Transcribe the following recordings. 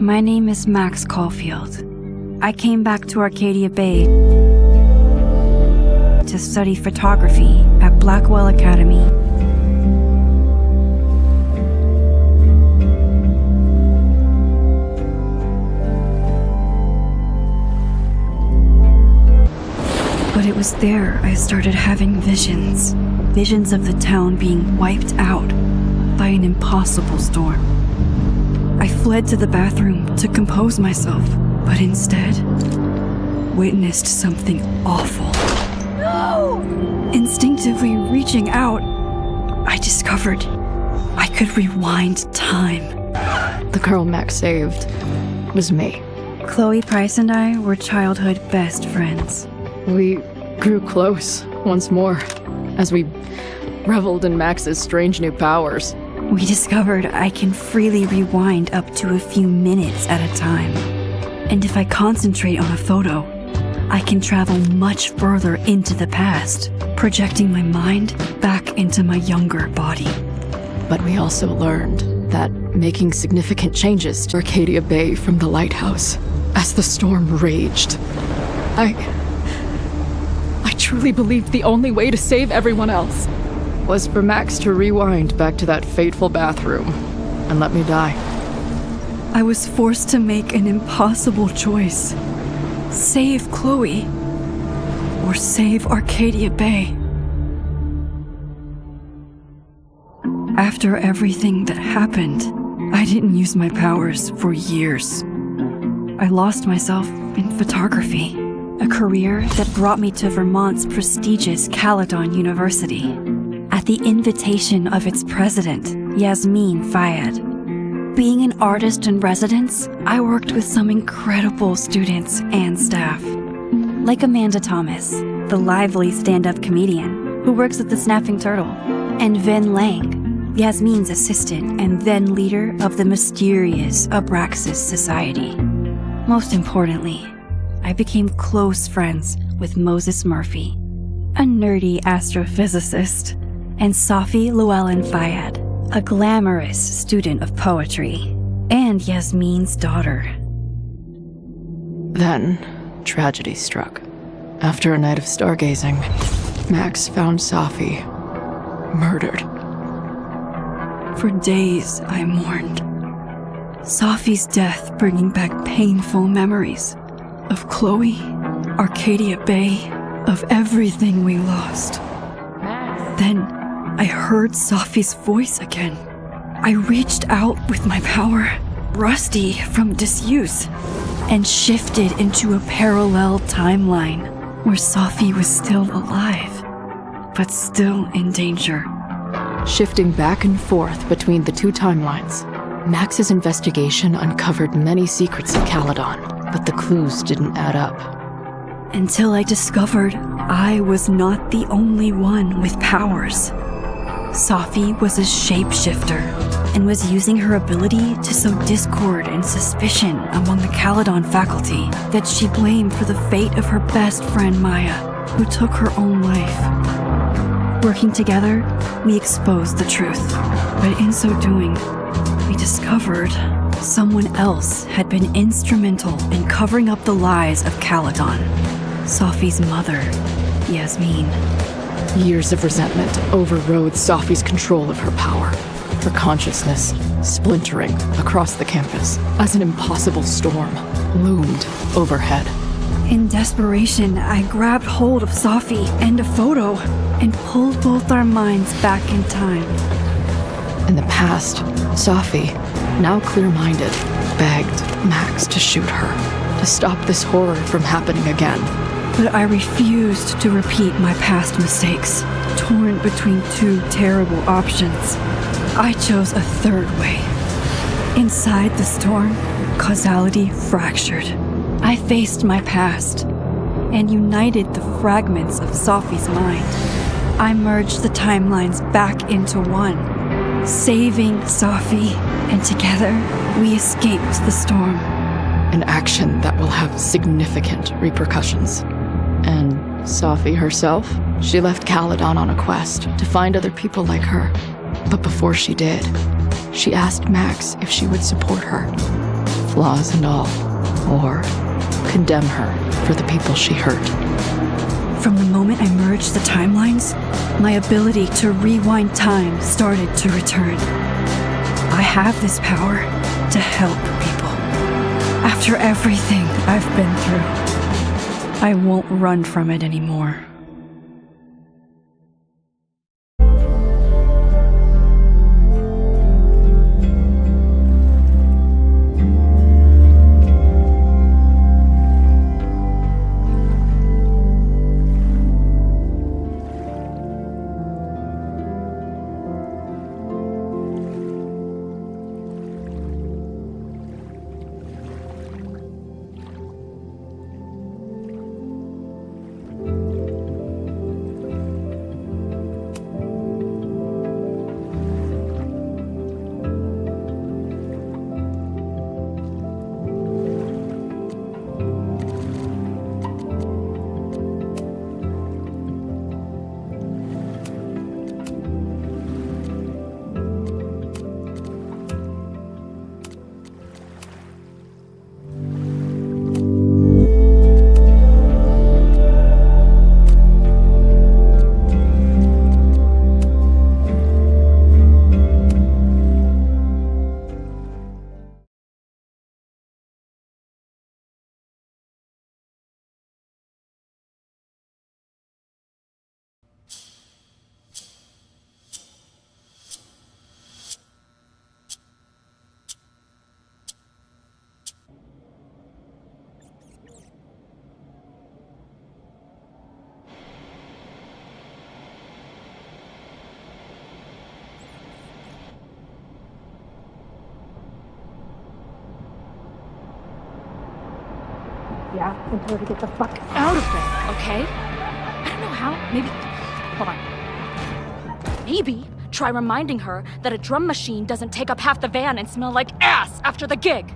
My name is Max Caulfield. I came back to Arcadia Bay to study photography at Blackwell Academy. But it was there I started having visions. Visions of the town being wiped out by an impossible storm. I fled to the bathroom to compose myself, but instead witnessed something awful. No! Instinctively reaching out, I discovered I could rewind time. The girl Max saved was me. Chloe Price and I were childhood best friends. We grew close once more as we reveled in Max's strange new powers. We discovered I can freely rewind up to a few minutes at a time. And if I concentrate on a photo, I can travel much further into the past, projecting my mind back into my younger body. But we also learned that making significant changes to Arcadia Bay from the lighthouse as the storm raged. I truly believed the only way to save everyone else was for Max to rewind back to that fateful bathroom and let me die. I was forced to make an impossible choice. Save Chloe, or save Arcadia Bay. After everything that happened, I didn't use my powers for years. I lost myself in photography, a career that brought me to Vermont's prestigious Caledon University, at the invitation of its president, Yasmin Fayed. Being an artist in residence, I worked with some incredible students and staff, like Amanda Thomas, the lively stand-up comedian who works at the Snapping Turtle, and Vin Lang, Yasmin's assistant and then leader of the mysterious Abraxas Society. Most importantly, I became close friends with Moses Murphy, a nerdy astrophysicist, and Safi Llewellyn Fayed, a glamorous student of poetry, and Yasmin's daughter. Then, tragedy struck. After a night of stargazing, Max found Safi murdered. For days, I mourned. Safi's death bringing back painful memories of Chloe, Arcadia Bay, of everything we lost. Then, I heard Safi's voice again. I reached out with my power, rusty from disuse, and shifted into a parallel timeline where Safi was still alive, but still in danger. Shifting back and forth between the two timelines, Max's investigation uncovered many secrets of Caledon, but the clues didn't add up. Until I discovered I was not the only one with powers. Safi was a shapeshifter and was using her ability to sow discord and suspicion among the Caledon faculty that she blamed for the fate of her best friend Maya, who took her own life. Working together, we exposed the truth, but in so doing, we discovered someone else had been instrumental in covering up the lies of Caledon. Safi's mother, Yasmin. Years of resentment overrode Safi's control of her power, her consciousness splintering across the campus as an impossible storm loomed overhead. In desperation, I grabbed hold of Safi and a photo and pulled both our minds back in time. In the past, Safi, now clear-minded, begged Max to shoot her, to stop this horror from happening again. But I refused to repeat my past mistakes, torn between two terrible options. I chose a third way. Inside the storm, causality fractured. I faced my past and united the fragments of Safi's mind. I merged the timelines back into one, saving Safi, and together we escaped the storm. An action that will have significant repercussions. And Safi herself, she left Caledon on a quest to find other people like her. But before she did, she asked Max if she would support her. flaws and all, or condemn her for the people she hurt. From the moment I merged the timelines, my ability to rewind time started to return. I have this power to help people. After everything I've been through, I won't run from it anymore. Yeah, and tell her to get the fuck out of there, okay? I don't know how. Maybe. Hold on. Maybe try reminding her that a drum machine doesn't take up half the van and smell like ass after the gig.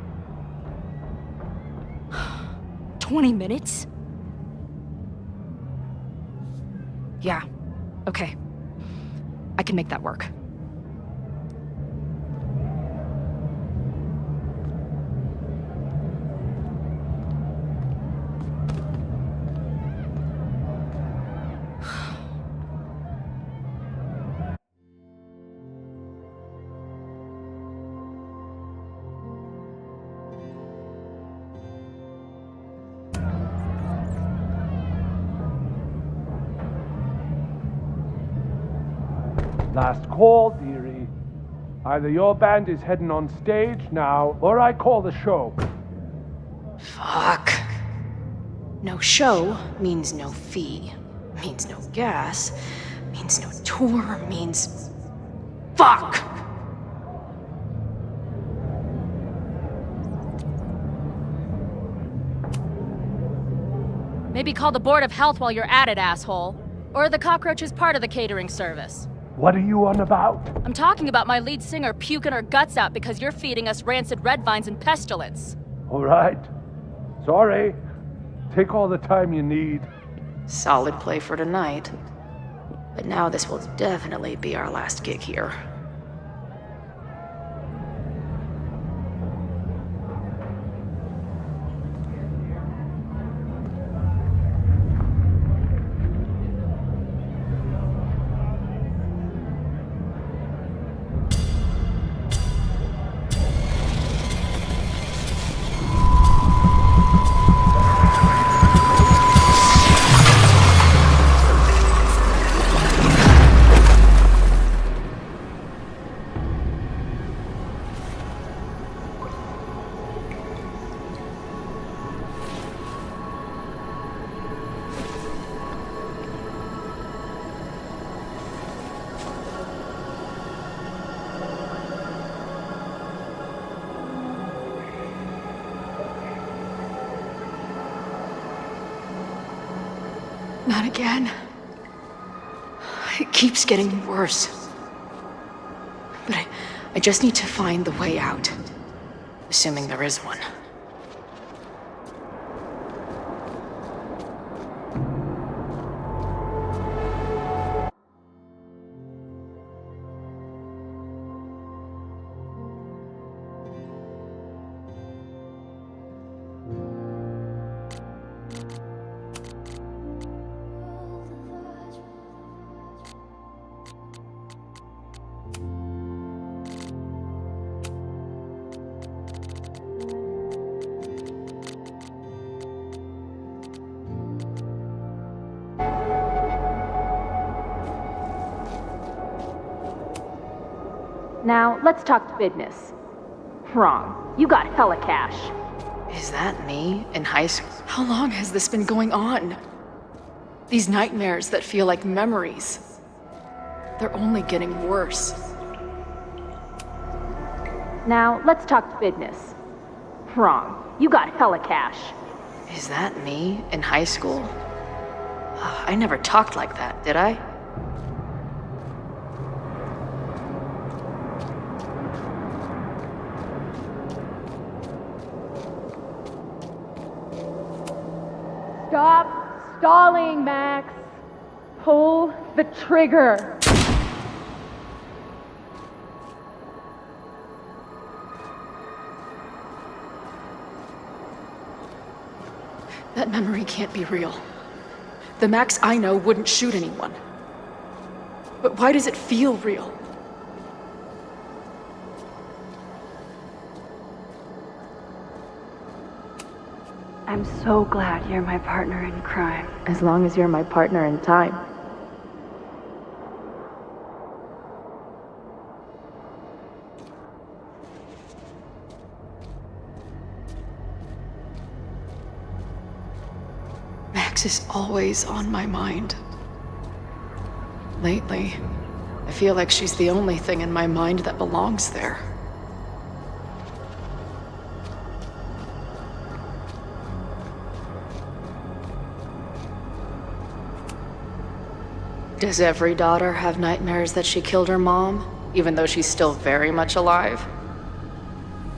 20 minutes? Yeah, okay. I can make that work. Last call, dearie. Either your band is heading on stage now, or I call the show. Fuck. No show means no fee, means no gas, means no tour, means... Fuck! Maybe call the Board of Health while you're at it, asshole. Or the cockroach is part of the catering service. What are you on about? I'm talking about my lead singer puking her guts out because you're feeding us rancid red vines and pestilence. All right. Sorry. Take all the time you need. Solid play for tonight. But now this will definitely be our last gig here. Not again. It keeps getting worse. But I just need to find the way out. Assuming there is one. Now, let's talk business. Wrong. You got hella cash. Is that me in high school? How long has this been going on? These nightmares that feel like memories. They're only getting worse. Now, let's talk business. Wrong. You got hella cash. Is that me in high school? I never talked like that, did I? Stop stalling, Max. Pull the trigger. That memory can't be real. The Max I know wouldn't shoot anyone. But why does it feel real? I'm so glad you're my partner in crime. As long as you're my partner in time. Max is always on my mind. Lately, I feel like she's the only thing in my mind that belongs there. Does every daughter have nightmares that she killed her mom, even though she's still very much alive?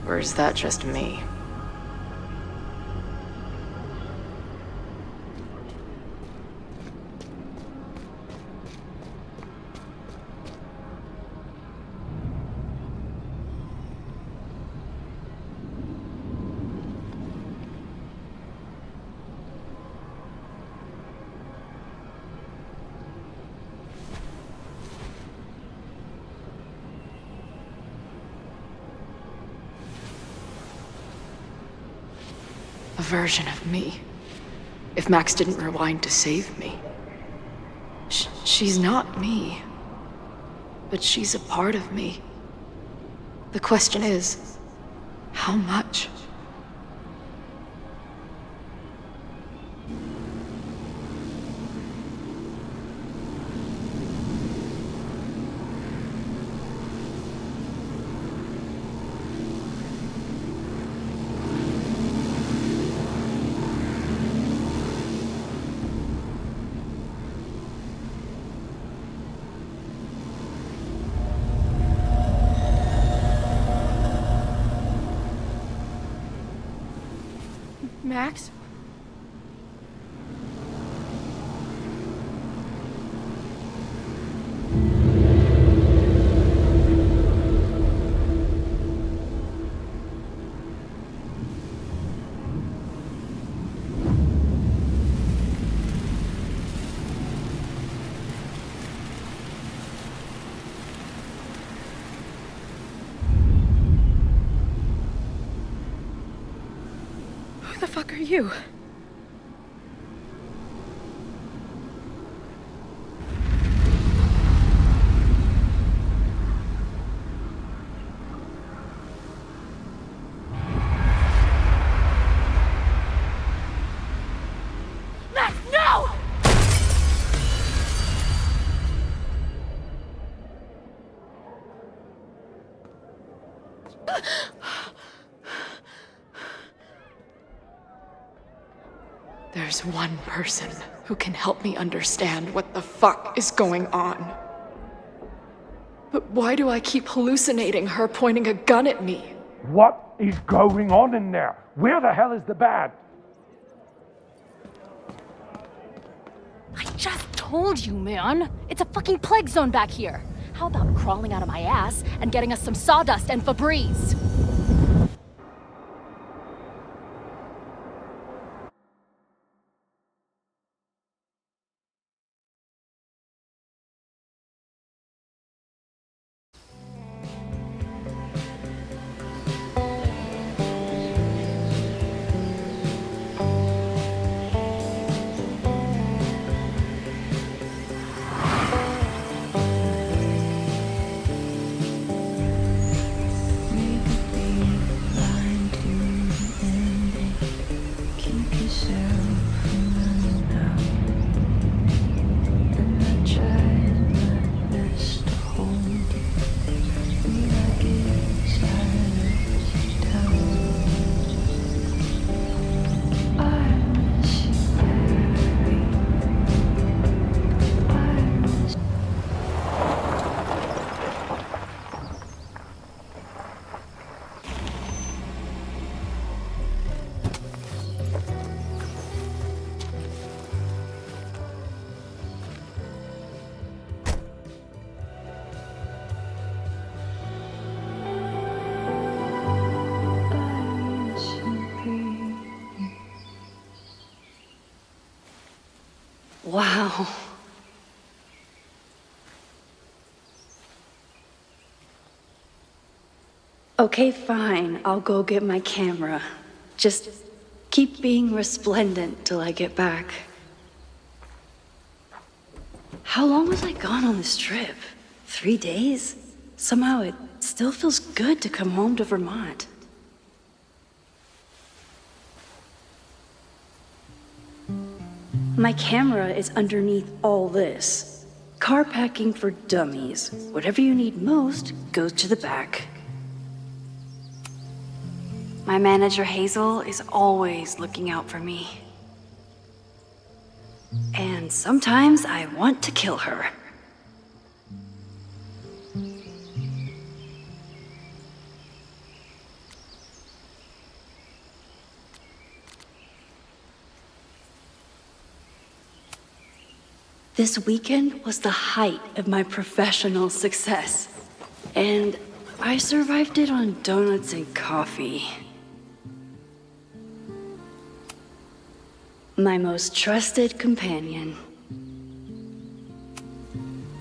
Or is that just me? A version of me. If Max didn't rewind to save me. She's not me. But she's a part of me. The question is, how much? Max? Who the fuck are you? Max, no! There's one person who can help me understand what the fuck is going on. But why do I keep hallucinating her pointing a gun at me? What is going on in there? Where the hell is the bad? I just told you, man. It's a fucking plague zone back here. How about crawling out of my ass and getting us some sawdust and Febreze? Wow. Okay, fine. I'll go get my camera. Just keep being resplendent till I get back. How long was I gone on this trip? 3 days? Somehow it still feels good to come home to Vermont. My camera is underneath all this. Car packing for dummies. Whatever you need most goes to the back. My manager Hazel is always looking out for me. And sometimes I want to kill her. This weekend was the height of my professional success, and I survived it on donuts and coffee. My most trusted companion.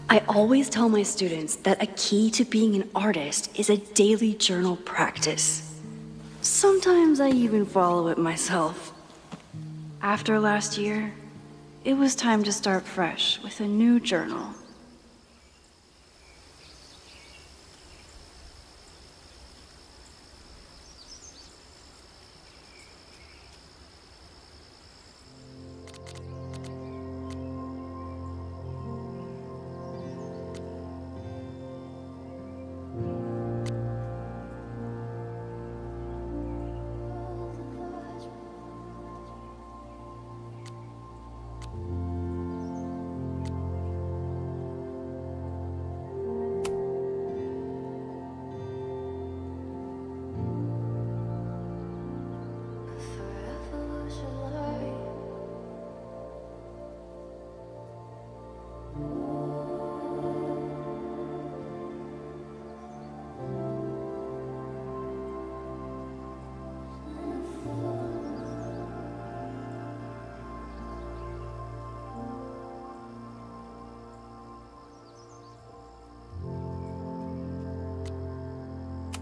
I always tell my students that a key to being an artist is a daily journal practice. Sometimes I even follow it myself. After last year, it was time to start fresh with a new journal.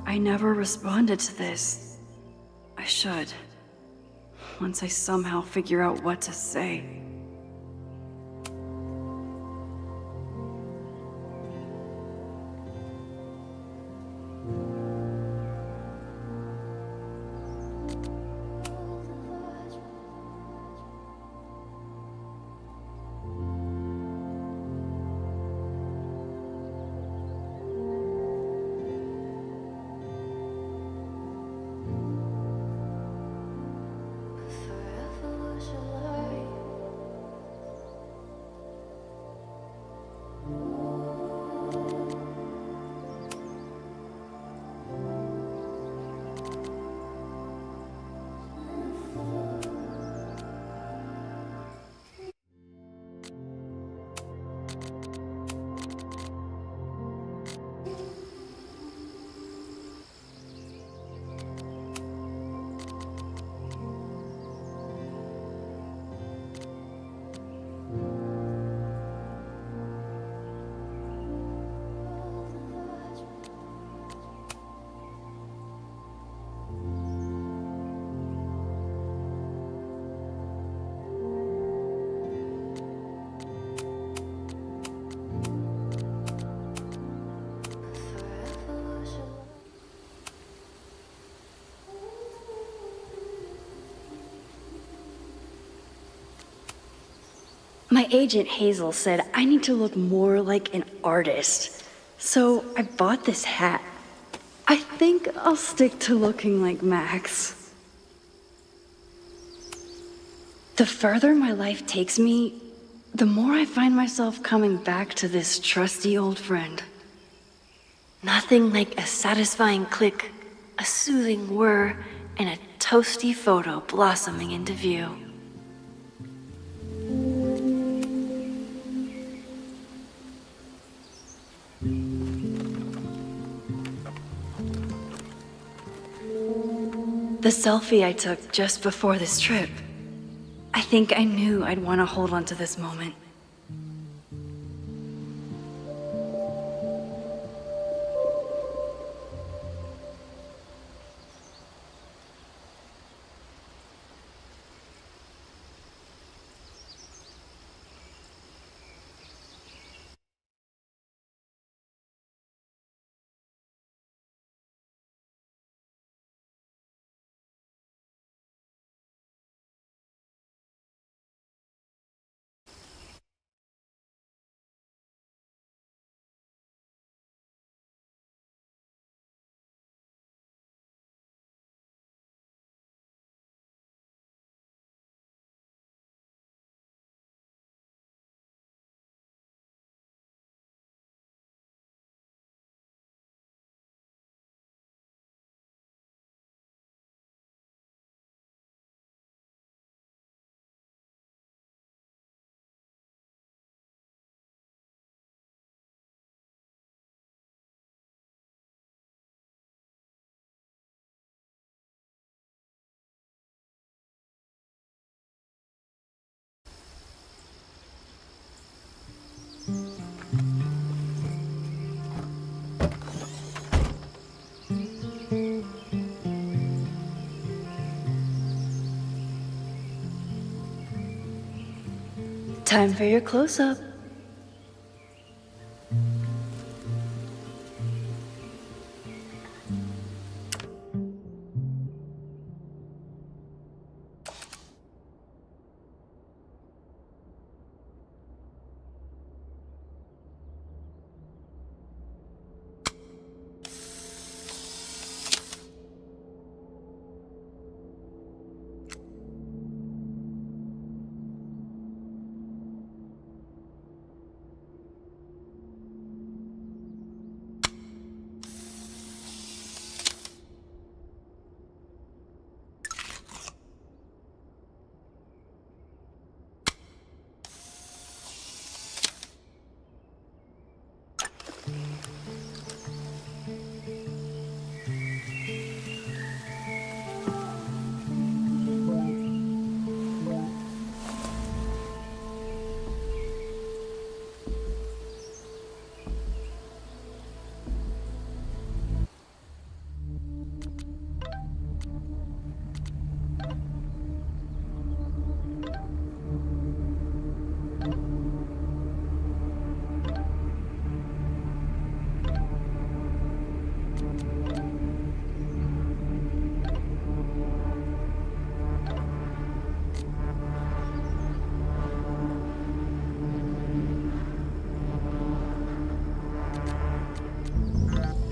I never responded to this. I should. Once I somehow figure out what to say. My agent Hazel said I need to look more like an artist, so I bought this hat. I think I'll stick to looking like Max. The further my life takes me, the more I find myself coming back to this trusty old friend. Nothing like a satisfying click, a soothing whir, and a toasty photo blossoming into view. The selfie I took just before this trip. I think I knew I'd want to hold on to this moment. Time for your close-up.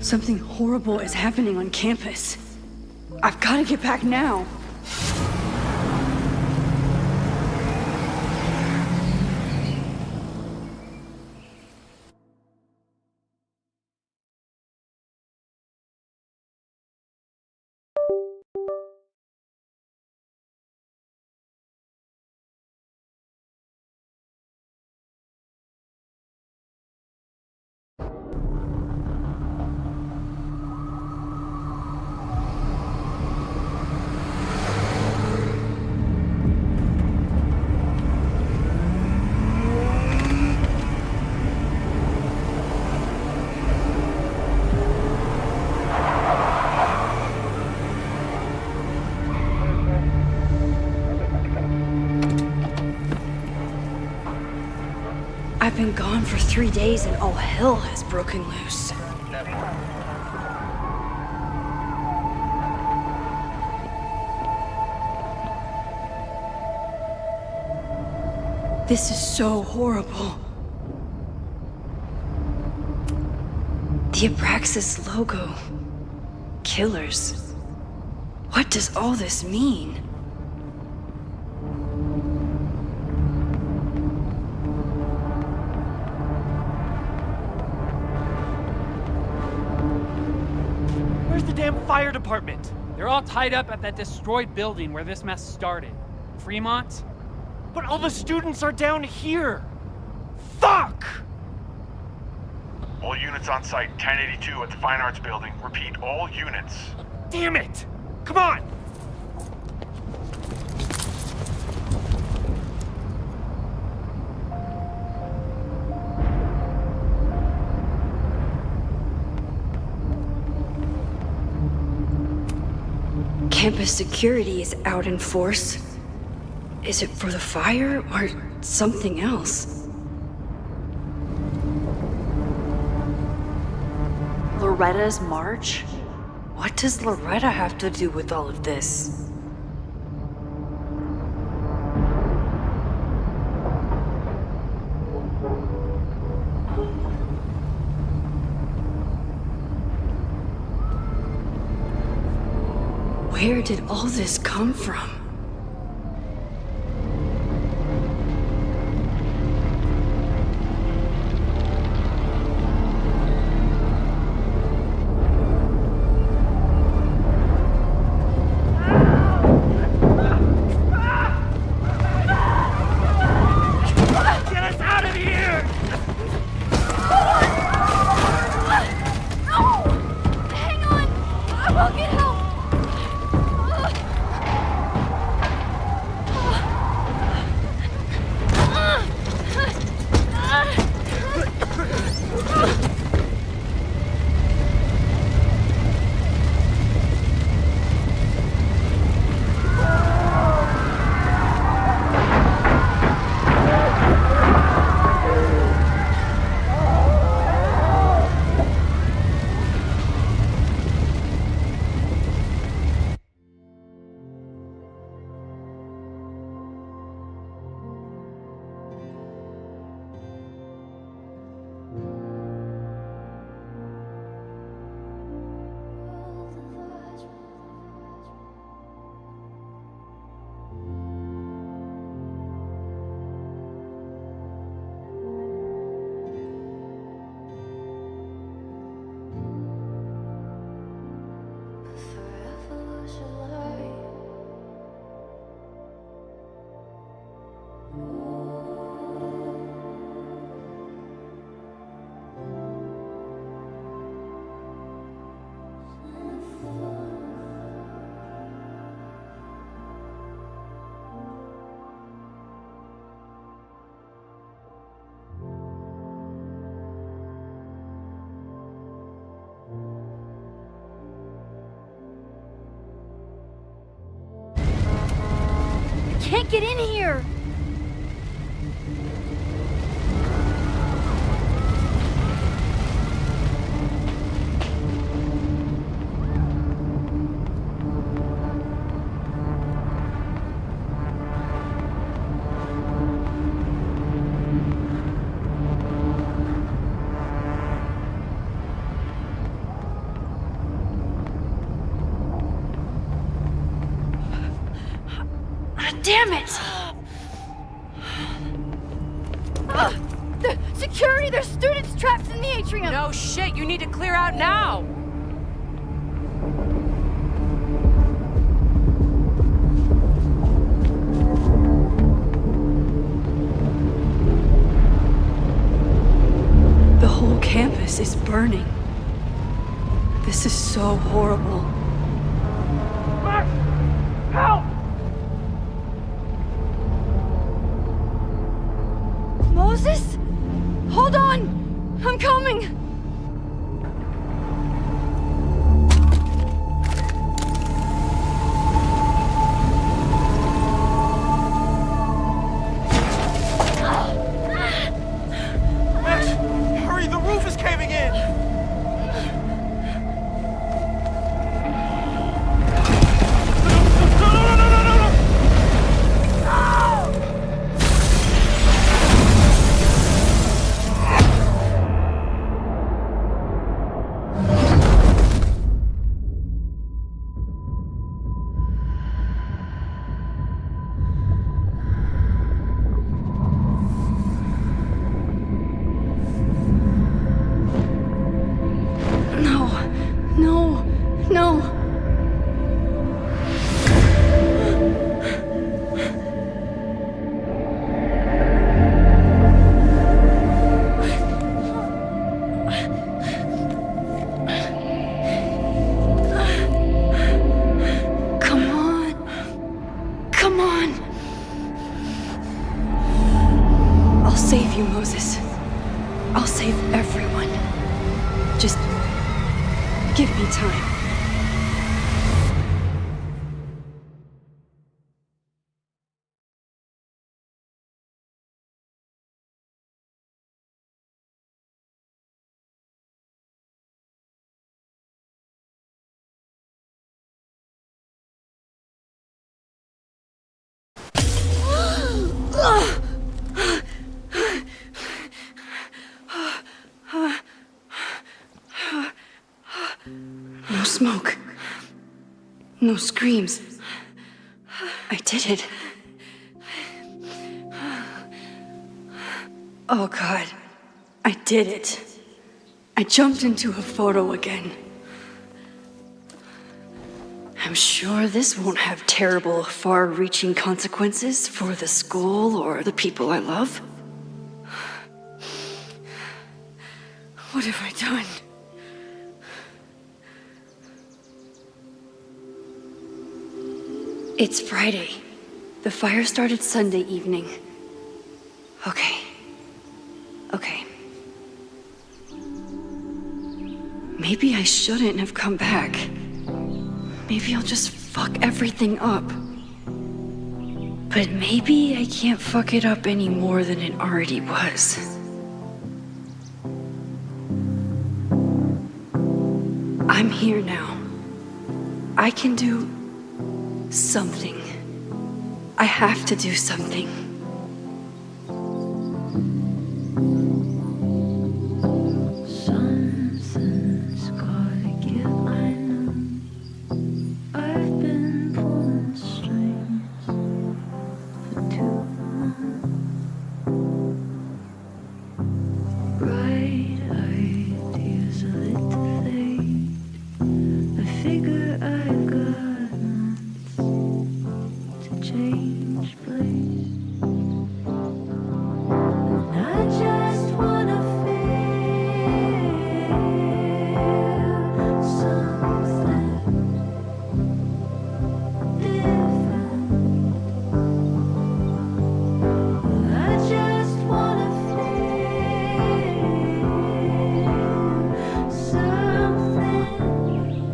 Something horrible is happening on campus. I've got to get back now. I've been gone for 3 days and all hell has broken loose. This is so horrible. The Abraxas logo. Killers. What does all this mean? Fire department. They're all tied up at that destroyed building where this mess started. Fremont? But all the students are down here. Fuck! All units on site, 1082 at the Fine Arts Building. Repeat, all units. Damn it! Come on! Campus security is out in force. Is it for the fire or something else? Loretta's march? What does Loretta have to do with all of this? Where did all this come from? Get us out of here! Hang on! I will get help! Can't get in here! Damn it! The security! There's students trapped in the atrium! No shit, you need to clear out now! The whole campus is burning. This is so horrible. Max! Help! Moses? Hold on! I'm coming! Max, hurry, the roof is caving in! save you, Moses. I'll save everyone. Just give me time. No smoke. No screams. I did it. Oh God, I did it. I jumped into a photo again. I'm sure this won't have terrible, far-reaching consequences for the school or the people I love. What have I done? It's Friday. The fire started Sunday evening. Okay. Maybe I shouldn't have come back. Maybe I'll just fuck everything up. But maybe I can't fuck it up any more than it already was. I'm here now. I can do something. I have to do something. Something's gotta give, I know. I've been pulling strings for too long. Bright ideas are lit to fade. I figure I've got months to change place. And I just wanna feel something different. I just wanna feel something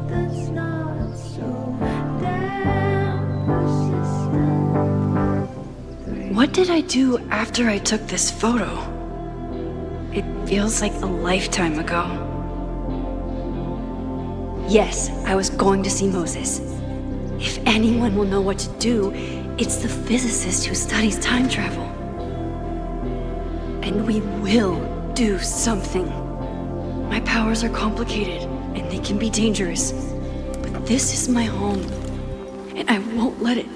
that's not so damn persistent. What did I do after I took this photo? It feels like a lifetime ago. Yes, I was going to see Moses. If anyone will know what to do, it's the physicist who studies time travel. And we will do something. My powers are complicated, and they can be dangerous. But this is my home, and I won't let it.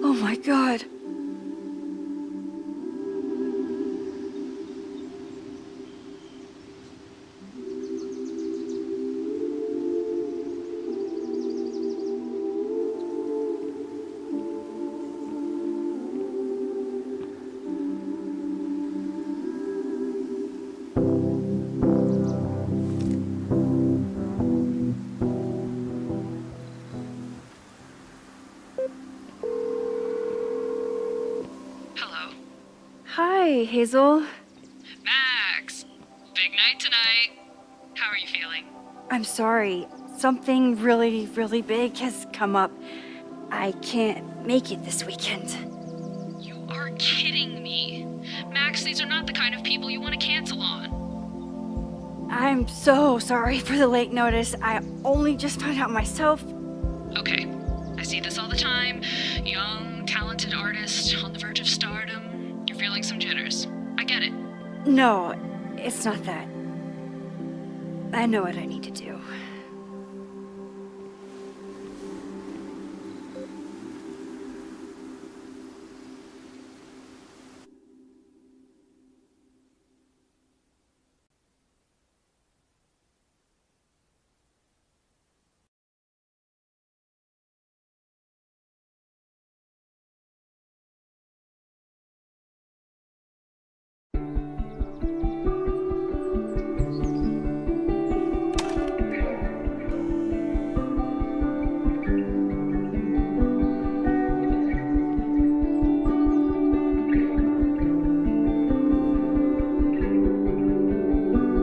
Oh my God. Hello. Hi, Hazel. Max! Big night tonight. How are you feeling? I'm sorry. Something really, really big has come up. I can't make it this weekend. You are kidding me. Max, these are not the kind of people you want to cancel on. I'm so sorry for the late notice. I only just found out myself. Okay, I see this all the time. Young, talented artist on the verge of stardom. You're feeling some jitters. I get it. No, it's not that. I know what I need to do.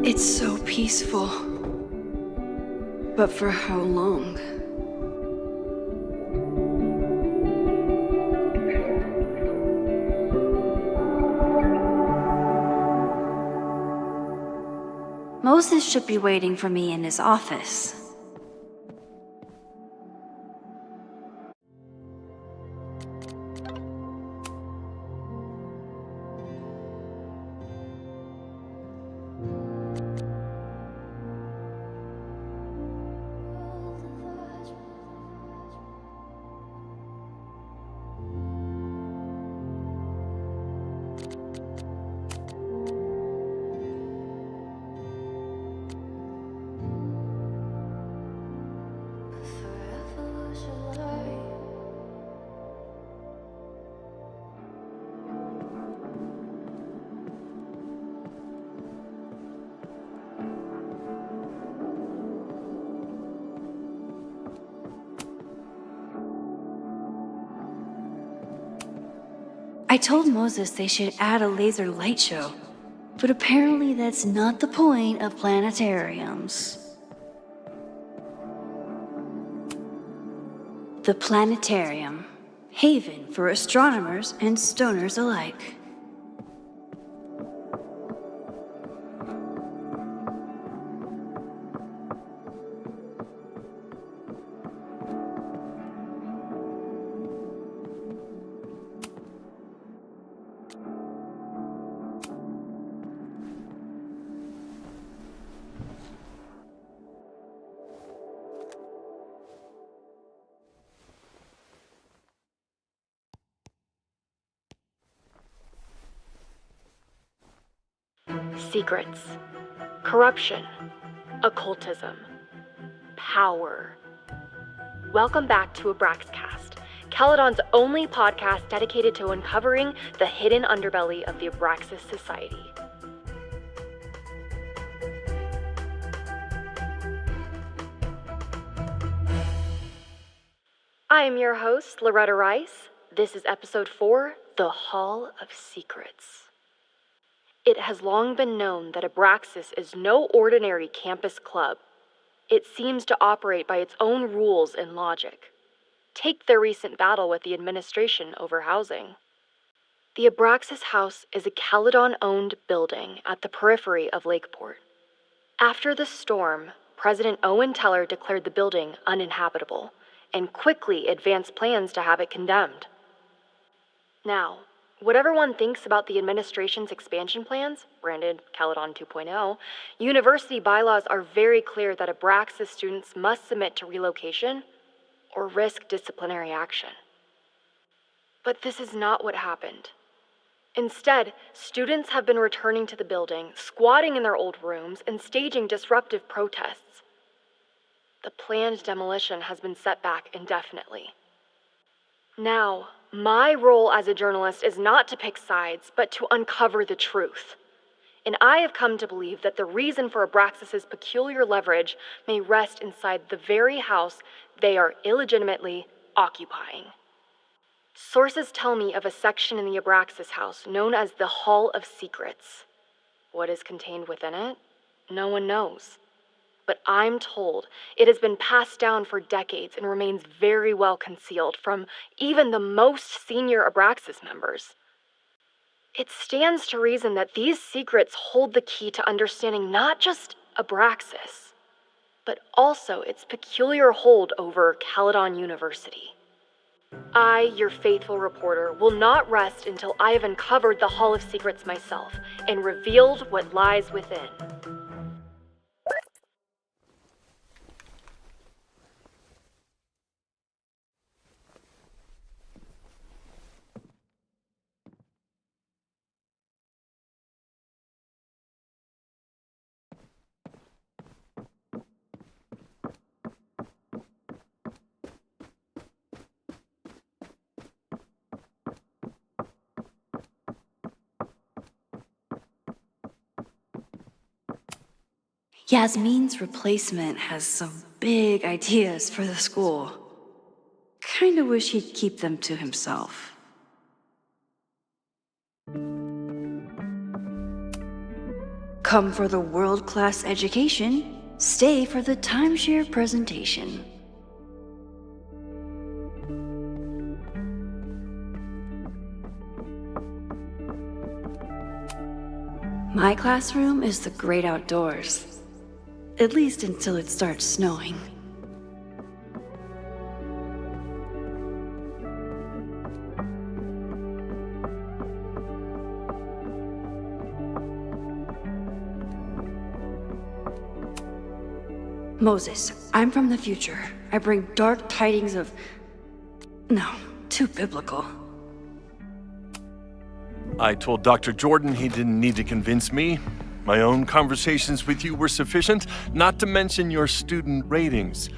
It's so peaceful. But for how long? Moses should be waiting for me in his office. I told Moses they should add a laser light show, but apparently that's not the point of planetariums. The planetarium, haven for astronomers and stoners alike. Secrets, corruption, occultism, power. Welcome back to Abraxcast, Caledon's only podcast dedicated to uncovering the hidden underbelly of the Abraxas Society. I am your host, Loretta Rice. This is episode 4, The Hall of Secrets. It has long been known that Abraxas is no ordinary campus club. It seems to operate by its own rules and logic. Take their recent battle with the administration over housing. The Abraxas House is a Caledon-owned building at the periphery of Lakeport. After the storm, President Owen Teller declared the building uninhabitable and quickly advanced plans to have it condemned. Now, whatever one thinks about the administration's expansion plans, branded Caledon 2.0, university bylaws are very clear that Abraxas students must submit to relocation or risk disciplinary action. But this is not what happened. Instead, students have been returning to the building, squatting in their old rooms, and staging disruptive protests. The planned demolition has been set back indefinitely. Now, my role as a journalist is not to pick sides, but to uncover the truth. And I have come to believe that the reason for Abraxas's peculiar leverage may rest inside the very house they are illegitimately occupying. Sources tell me of a section in the Abraxas house known as the Hall of Secrets. What is contained within it? No one knows. But I'm told it has been passed down for decades and remains very well concealed from even the most senior Abraxas members. It stands to reason that these secrets hold the key to understanding not just Abraxas, but also its peculiar hold over Caledon University. I, your faithful reporter, will not rest until I have uncovered the Hall of Secrets myself and revealed what lies within. Yasmin's replacement has some big ideas for the school. Kinda wish he'd keep them to himself. Come for the world-class education, stay for the timeshare presentation. My classroom is the great outdoors. At least until it starts snowing. Moses, I'm from the future. I bring dark tidings of... No, too biblical. I told Dr. Jordan he didn't need to convince me. My own conversations with you were sufficient, not to mention your student ratings.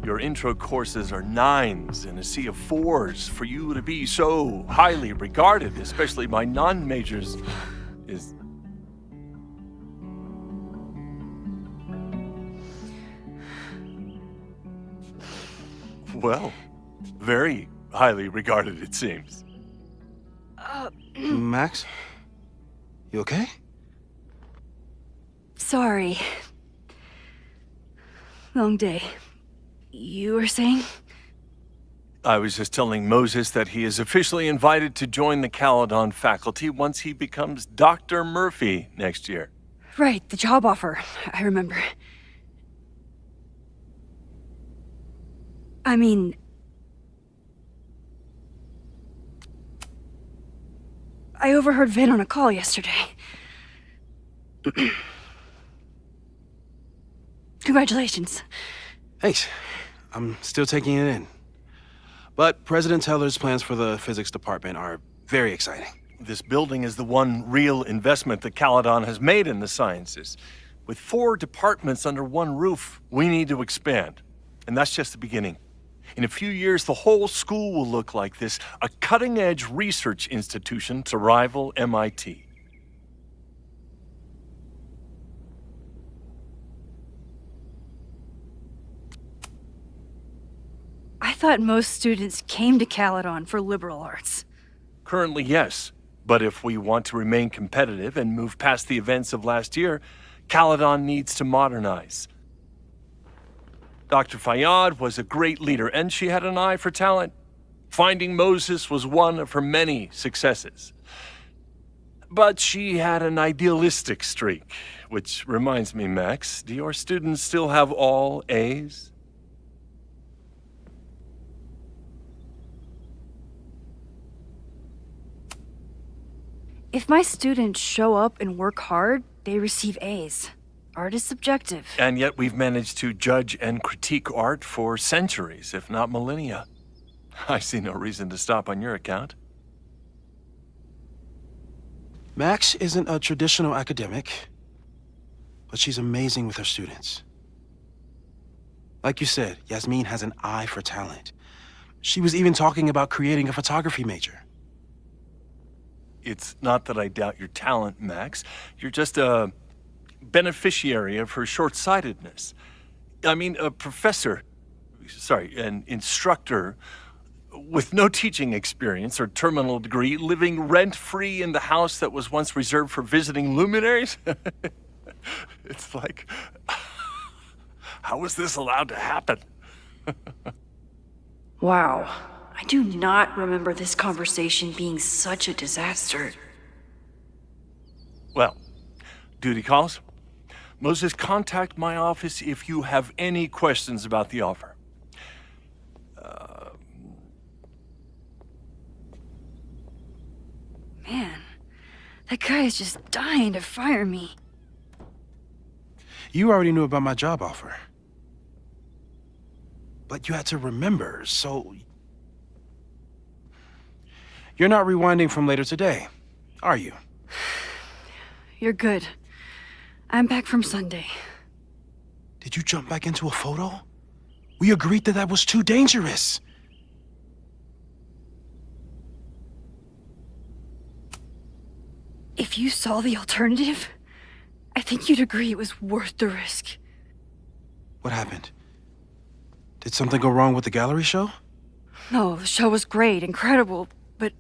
Your intro courses are 9s in a sea of 4s. For you to be so highly regarded, especially by non-majors, is... well, very highly regarded, it seems. Max? You okay? Sorry. Long day. You were saying? I was just telling Moses that he is officially invited to join the Caledon faculty once he becomes Dr. Murphy next year. Right, the job offer. I remember. I mean... I overheard Vin on a call yesterday. Congratulations. Thanks. I'm still taking it in. But President Teller's plans for the physics department are very exciting. This building is the one real investment that Caledon has made in the sciences. With 4 departments under one roof, we need to expand. And that's just the beginning. In a few years, the whole school will look like this, a cutting-edge research institution to rival MIT. I thought most students came to Caledon for liberal arts. Currently, yes. But if we want to remain competitive and move past the events of last year, Caledon needs to modernize. Dr. Fayyad was a great leader, and she had an eye for talent. Finding Moses was one of her many successes. But she had an idealistic streak, which reminds me, Max, do your students still have all A's? If my students show up and work hard, they receive A's. Art is subjective. And yet we've managed to judge and critique art for centuries, if not millennia. I see no reason to stop on your account. Max isn't a traditional academic, but she's amazing with her students. Like you said, Yasmin has an eye for talent. She was even talking about creating a photography major. It's not that I doubt your talent, Max. You're just a beneficiary of her short-sightedness. I mean, an instructor with no teaching experience or terminal degree, living rent-free in the house that was once reserved for visiting luminaries? It's like, how was this allowed to happen? Wow. I do not remember this conversation being such a disaster. Well, duty calls. Moses, contact my office if you have any questions about the offer. Man, that guy is just dying to fire me. You already knew about my job offer. But you had to remember, so... You're not rewinding from later today, are you? You're good. I'm back from Sunday. Did you jump back into a photo? We agreed that that was too dangerous. If you saw the alternative, I think you'd agree it was worth the risk. What happened? Did something go wrong with the gallery show? No, the show was great, incredible, but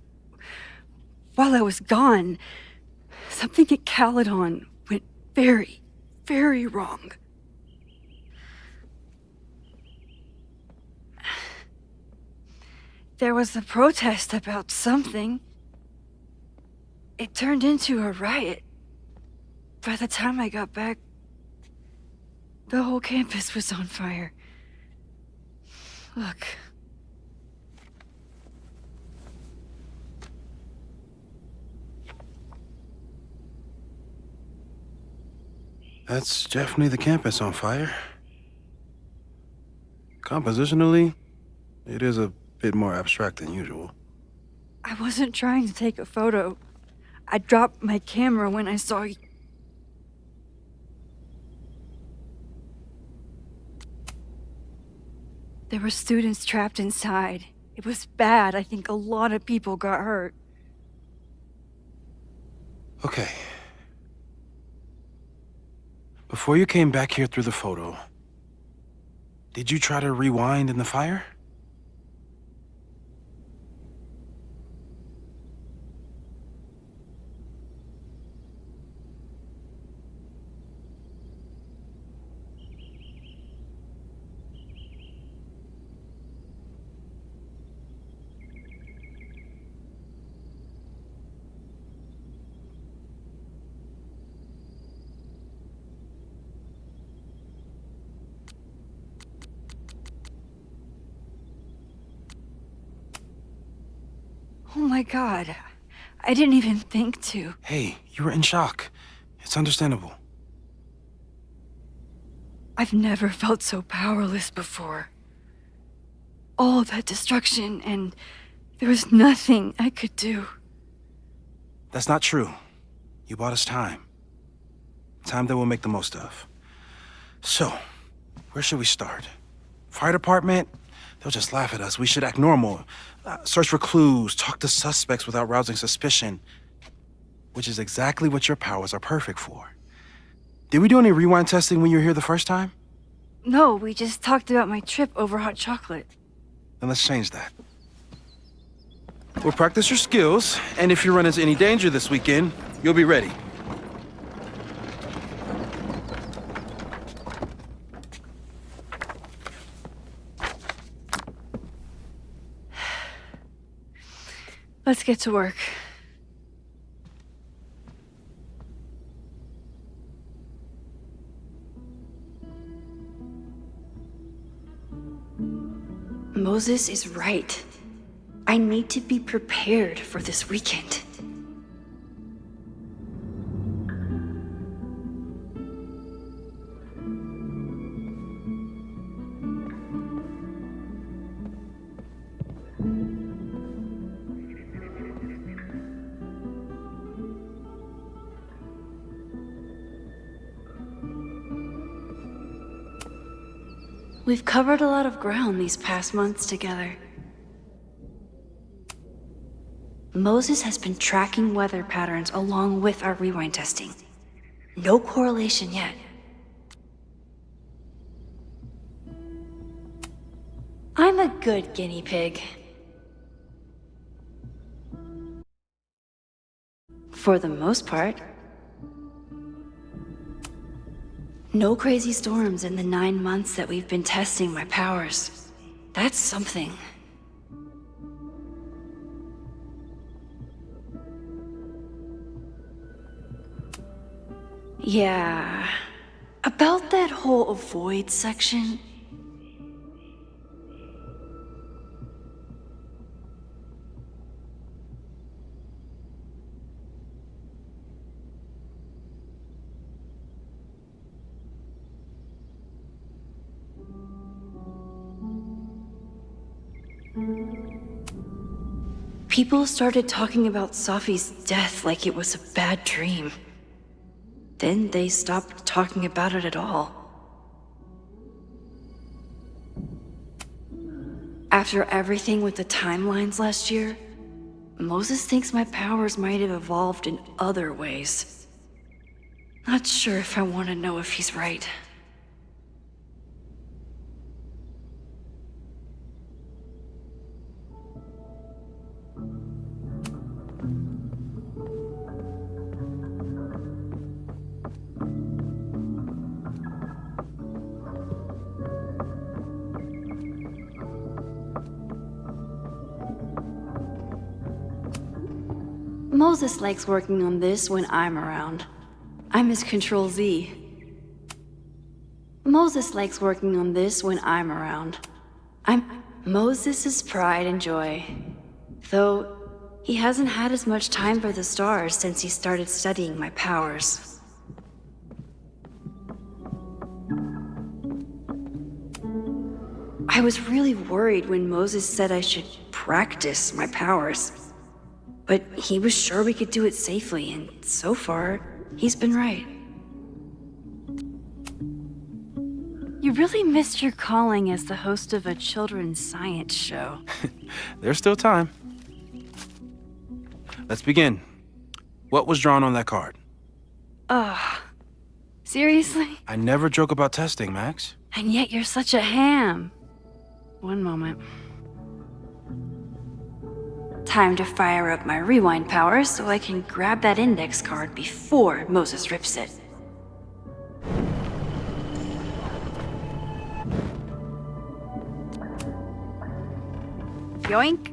while I was gone, something at Caledon went very, very wrong. There was a protest about something. It turned into a riot. By the time I got back, the whole campus was on fire. Look. That's definitely the campus on fire. Compositionally, it is a bit more abstract than usual. I wasn't trying to take a photo. I dropped my camera when I saw you. There were students trapped inside. It was bad. I think a lot of people got hurt. Okay. Before you came back here through the photo, did you try to rewind in the fire? Oh my god. I didn't even think to. Hey, you were in shock. It's understandable. I've never felt so powerless before. All that destruction, and there was nothing I could do. That's not true. You bought us time. Time that we'll make the most of. So, where should we start? Fire department? They'll just laugh at us. We should act normal. Search for clues, talk to suspects without rousing suspicion. Which is exactly what your powers are perfect for. Did we do any rewind testing when you were here the first time? No, we just talked about my trip over hot chocolate. Then let's change that. We'll practice your skills, and if you run into any danger this weekend, you'll be ready. Let's get to work. Moses is right. I need to be prepared for this weekend. We've covered a lot of ground these past months together. Moses has been tracking weather patterns along with our rewind testing. No correlation yet. I'm a good guinea pig. For the most part. No crazy storms in the 9 months that we've been testing my powers. That's something. Yeah. About that whole avoid section. People started talking about Safi's death like it was a bad dream. Then they stopped talking about it at all. After everything with the timelines last year, Moses thinks my powers might have evolved in other ways. Not sure if I want to know if he's right. Moses likes working on this when I'm around. I'm his Control Z. Moses likes working on this when I'm around. I'm Moses's pride and joy. Though, he hasn't had as much time for the stars since he started studying my powers. I was really worried when Moses said I should practice my powers. But he was sure we could do it safely, and so far, he's been right. You really missed your calling as the host of a children's science show. There's still time. Let's begin. What was drawn on that card? Seriously? I never joke about testing, Max. And yet you're such a ham. One moment. Time to fire up my rewind powers so I can grab that index card before Moses rips it. Yoink!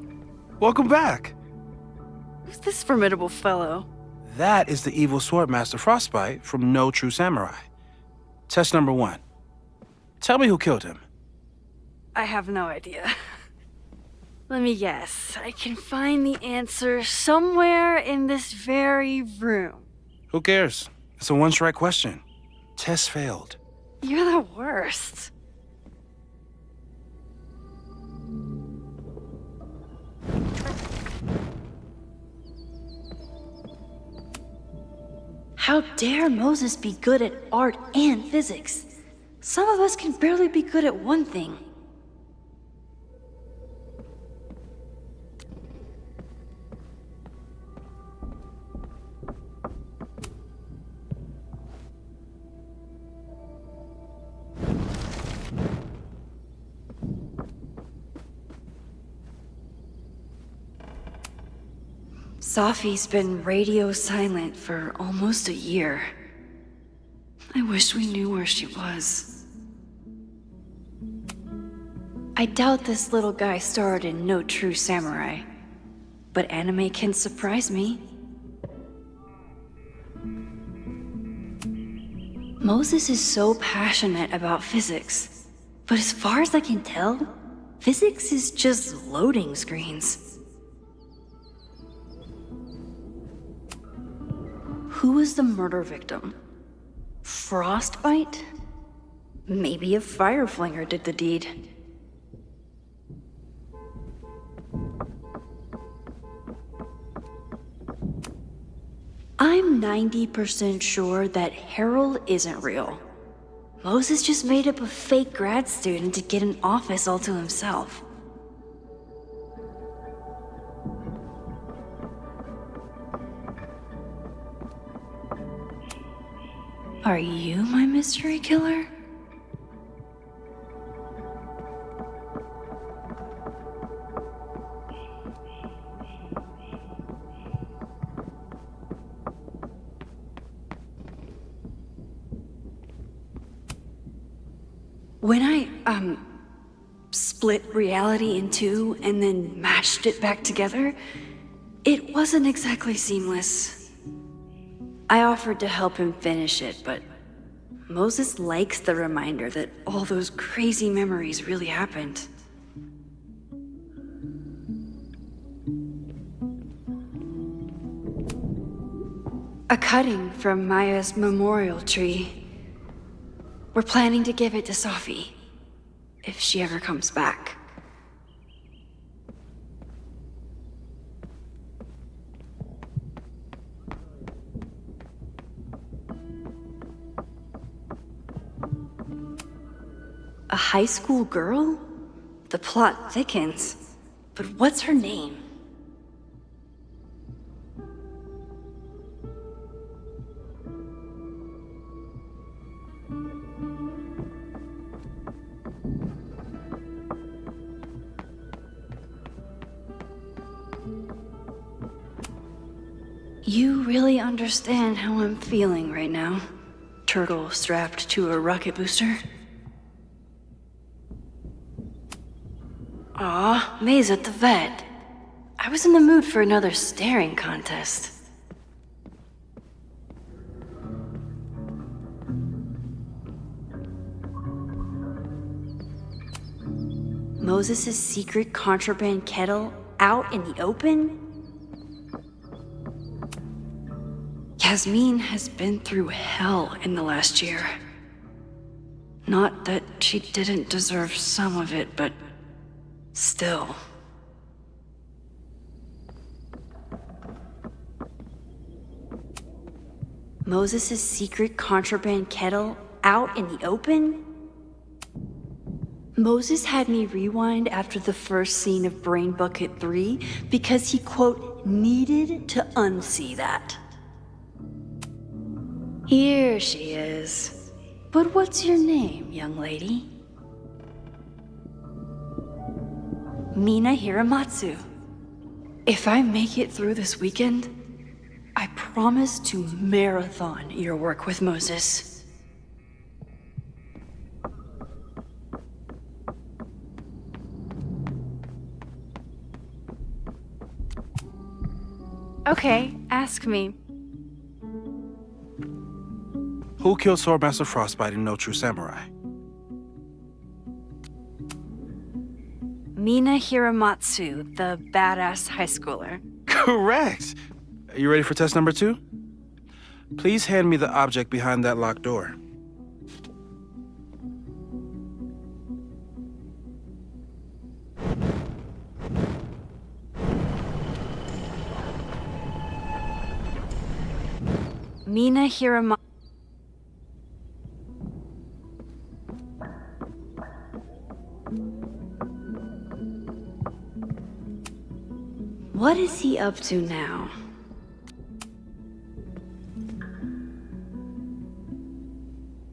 Welcome back. Who's this formidable fellow? That is the evil Swordmaster Frostbite from No True Samurai. Test number 1. Tell me who killed him. I have no idea. Let me guess. I can find the answer somewhere in this very room. Who cares? It's a one-strike question. Test failed. You're the worst. How dare Moses be good at art and physics? Some of us can barely be good at one thing. Safi's been radio silent for almost a year. I wish we knew where she was. I doubt this little guy starred in No True Samurai, but anime can surprise me. Moses is so passionate about physics, but as far as I can tell, physics is just loading screens. Who was the murder victim? Frostbite? Maybe a fire flinger did the deed. I'm 90% sure that Harold isn't real. Moses just made up a fake grad student to get an office all to himself. Are you my mystery killer? When I, split reality in two and then mashed it back together, it wasn't exactly seamless. I offered to help him finish it, but Moses likes the reminder that all those crazy memories really happened. A cutting from Maya's memorial tree. We're planning to give it to Safi, if she ever comes back. A high school girl? The plot thickens. But what's her name? You really understand how I'm feeling right now, turtle strapped to a rocket booster? Aw, May's at the vet. I was in the mood for another staring contest. Moses' secret contraband kettle out in the open? Yasmin has been through hell in the last year. Not that she didn't deserve some of it, but still. Moses' secret contraband kettle out in the open? Moses had me rewind after the first scene of Brain Bucket 3 because he, quote, needed to unsee that. Here she is. But what's your name, young lady? Mina Hiramatsu. If I make it through this weekend, I promise to marathon your work with Moses. Okay, ask me. Who killed Swordmaster Frostbite in No True Samurai? Mina Hiramatsu, the badass high schooler. Correct! Are you ready for test number 2? Please hand me the object behind that locked door. Mina Hiramatsu. What is he up to now?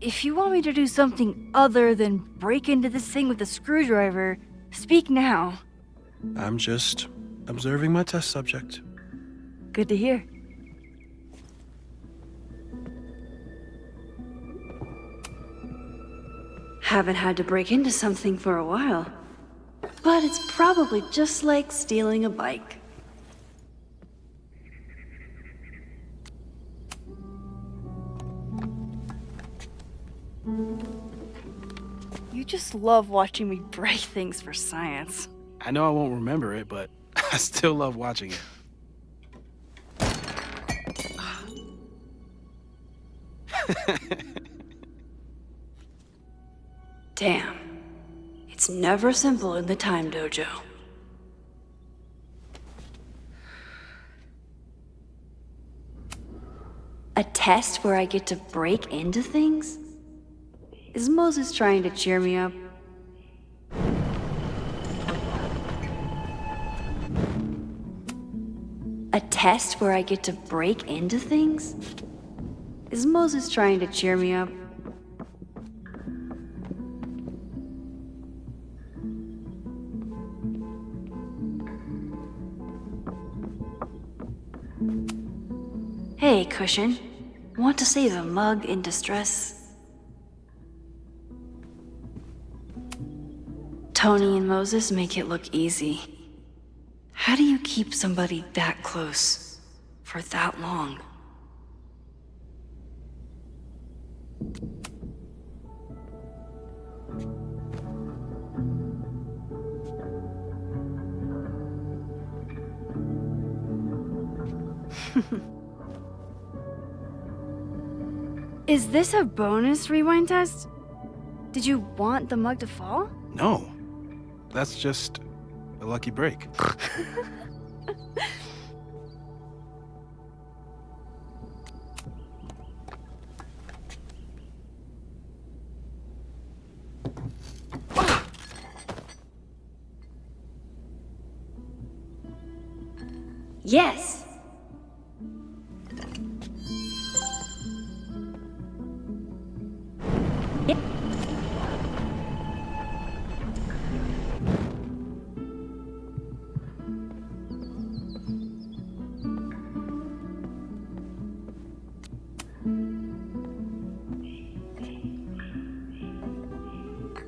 If you want me to do something other than break into this thing with a screwdriver, speak now. I'm just observing my test subject. Good to hear. Haven't had to break into something for a while. But it's probably just like stealing a bike. You just love watching me break things for science. I know I won't remember it, but I still love watching it. Damn. It's never simple in the Time Dojo. A test where I get to break into things? Is Moses trying to cheer me up? A test where I get to break into things? Is Moses trying to cheer me up? Hey, Cushion. Want to save a mug in distress? Tony and Moses make it look easy. How do you keep somebody that close for that long? Is this a bonus rewind test? Did you want the mug to fall? No. That's just a lucky break. Yes.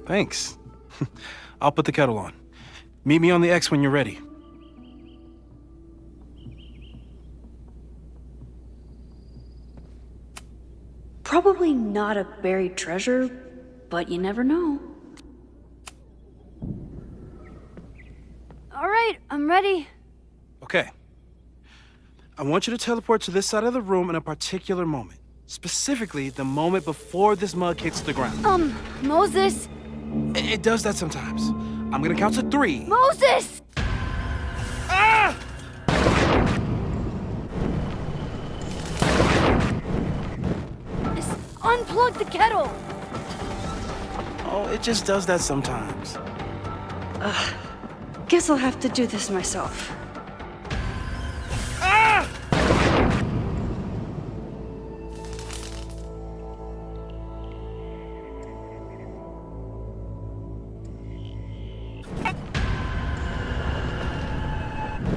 Thanks. I'll put the kettle on. Meet me on the X when you're ready. Probably not a buried treasure, but you never know. All right, I'm ready. Okay. I want you to teleport to this side of the room in a particular moment. Specifically, the moment before this mug hits the ground. Moses! It does that sometimes. I'm gonna count to 3. Moses! Ah! Just unplug the kettle! Oh, it just does that sometimes. Guess I'll have to do this myself. Ah!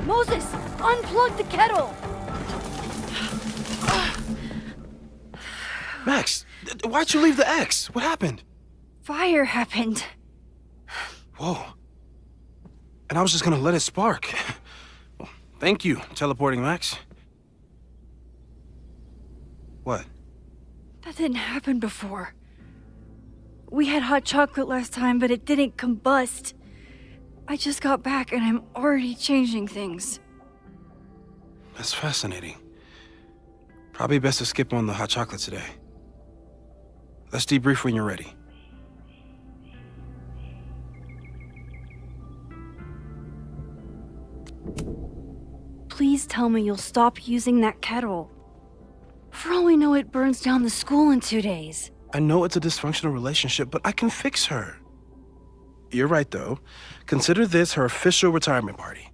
Moses, unplug the kettle! Max, why'd you leave the X? What happened? Fire happened. Whoa. And I was just gonna let it spark. Well, thank you, teleporting Max. What? That didn't happen before. We had hot chocolate last time, but it didn't combust. I just got back and I'm already changing things. That's fascinating. Probably best to skip on the hot chocolate today. Let's debrief when you're ready. Please tell me you'll stop using that kettle. For all we know, it burns down the school in 2 days. I know it's a dysfunctional relationship, but I can fix her. You're right, though. Consider this her official retirement party.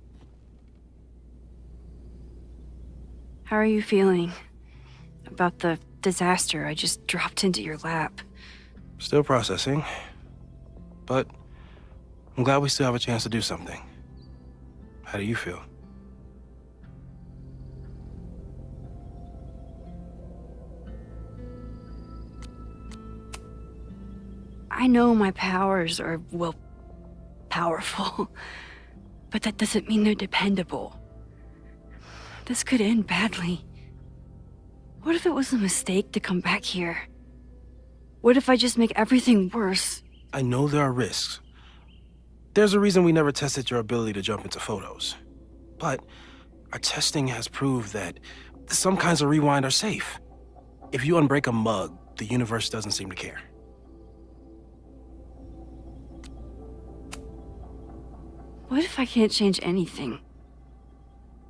How are you feeling about the disaster I just dropped into your lap? Still processing, but I'm glad we still have a chance to do something. How do you feel? I know my powers are, well, powerful, but that doesn't mean they're dependable. This could end badly. What if it was a mistake to come back here? What if I just make everything worse? I know there are risks. There's a reason we never tested your ability to jump into photos. But our testing has proved that some kinds of rewind are safe. If you unbreak a mug, the universe doesn't seem to care. What if I can't change anything?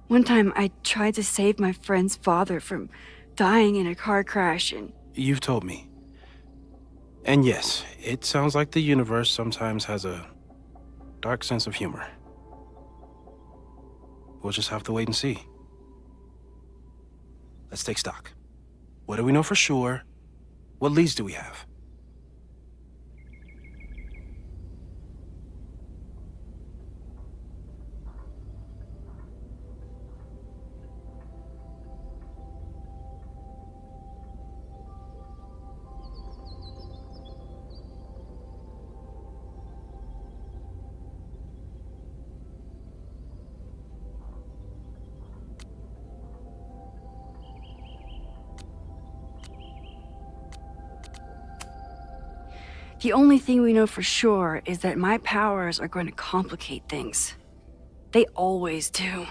One time I tried to save my friend's father from dying in a car crash and... You've told me. And yes, it sounds like the universe sometimes has a dark sense of humor. We'll just have to wait and see. Let's take stock. What do we know for sure? What leads do we have? The only thing we know for sure is that my powers are going to complicate things. They always do.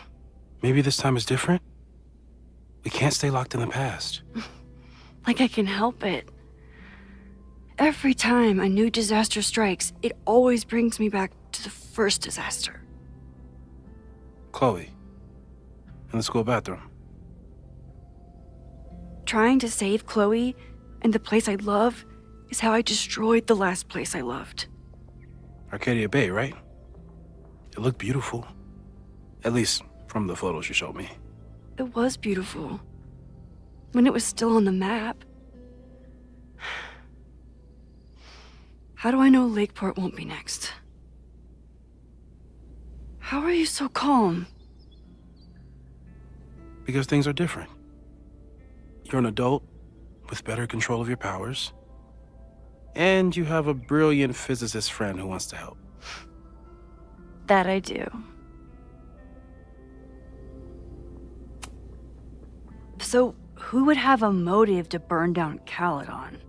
Maybe this time is different? We can't stay locked in the past. Like I can help it. Every time a new disaster strikes, it always brings me back to the first disaster. Chloe, in the school bathroom. Trying to save Chloe and the place I love is how I destroyed the last place I loved. Arcadia Bay, right? It looked beautiful. At least from the photos you showed me. It was beautiful. When it was still on the map. How do I know Lakeport won't be next? How are you so calm? Because things are different. You're an adult with better control of your powers. And you have a brilliant physicist friend who wants to help. That I do. So, who would have a motive to burn down Caledon?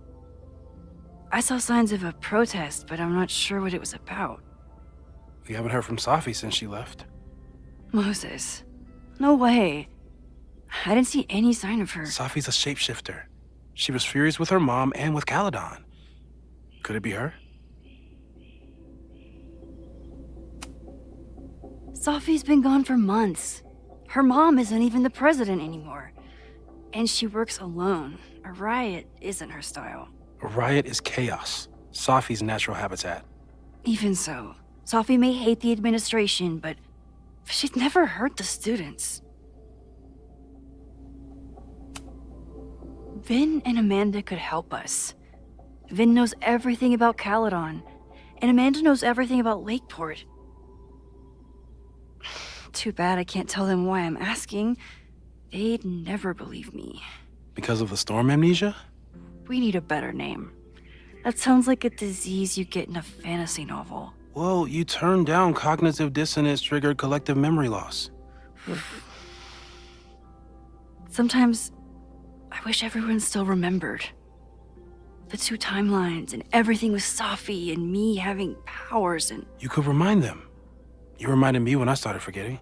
I saw signs of a protest, but I'm not sure what it was about. We haven't heard from Safi since she left. Moses. No way. I didn't see any sign of her. Safi's a shapeshifter. She was furious with her mom and with Caledon. Could it be her? Safi's been gone for months. Her mom isn't even the president anymore. And she works alone. A riot isn't her style. A riot is chaos. Safi's natural habitat. Even so, Safi may hate the administration, but she'd never hurt the students. Vin and Amanda could help us. Vin knows everything about Caledon, and Amanda knows everything about Lakeport. Too bad I can't tell them why I'm asking. They'd never believe me. Because of the storm amnesia? We need a better name. That sounds like a disease you get in a fantasy novel. Well, you turned down cognitive dissonance triggered collective memory loss. Sometimes I wish everyone still remembered. The two timelines and everything with Safi and me having powers and... You could remind them. You reminded me when I started forgetting.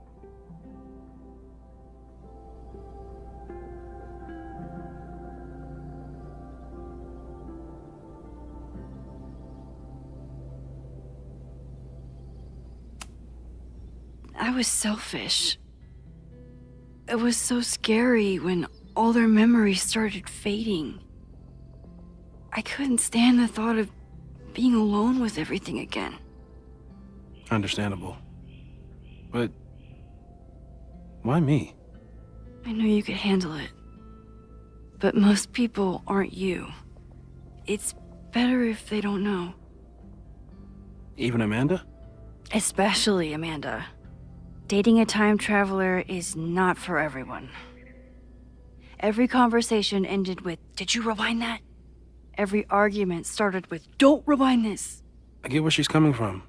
I was selfish. It was so scary when all their memories started fading. I couldn't stand the thought of being alone with everything again. Understandable. But why me? I know you could handle it. But most people aren't you. It's better if they don't know. Even Amanda? Especially Amanda. Dating a time traveler is not for everyone. Every conversation ended with, "Did you rewind that?" Every argument started with, "Don't rewind this." I get where she's coming from.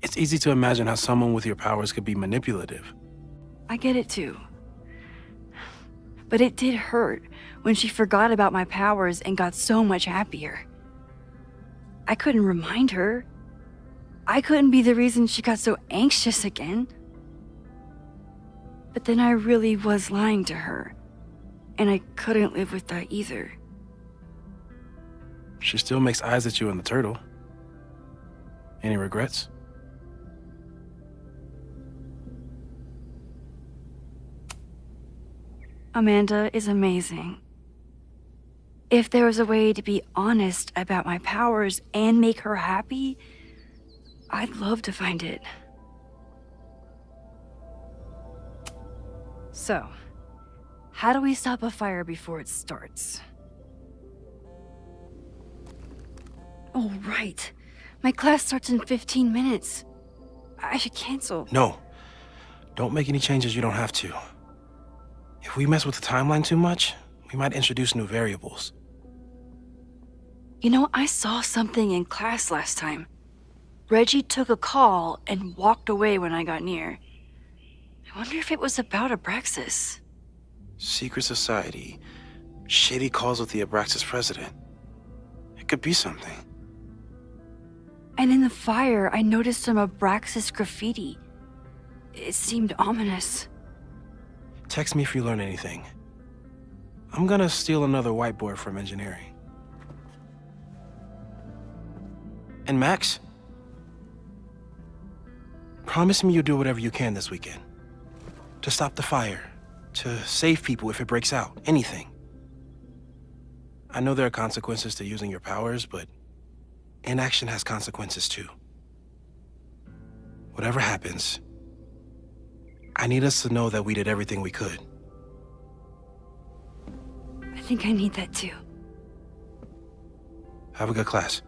It's easy to imagine how someone with your powers could be manipulative. I get it too. But it did hurt when she forgot about my powers and got so much happier. I couldn't remind her. I couldn't be the reason she got so anxious again. But then I really was lying to her, and I couldn't live with that either. She still makes eyes at you and the turtle. Any regrets? Amanda is amazing. If there was a way to be honest about my powers and make her happy, I'd love to find it. So, how do we stop a fire before it starts? Oh, right. My class starts in 15 minutes. I should cancel. No. Don't make any changes you don't have to. If we mess with the timeline too much, we might introduce new variables. You know, I saw something in class last time. Reggie took a call and walked away when I got near. I wonder if it was about Abraxas. Secret society. Shady calls with the Abraxas president. It could be something. And in the fire, I noticed some Abraxas graffiti. It seemed ominous. Text me if you learn anything. I'm gonna steal another whiteboard from engineering. And Max? Promise me you'll do whatever you can this weekend. To stop the fire. To save people if it breaks out. Anything. I know there are consequences to using your powers, but inaction has consequences too. Whatever happens, I need us to know that we did everything we could. I think I need that too. Have a good class.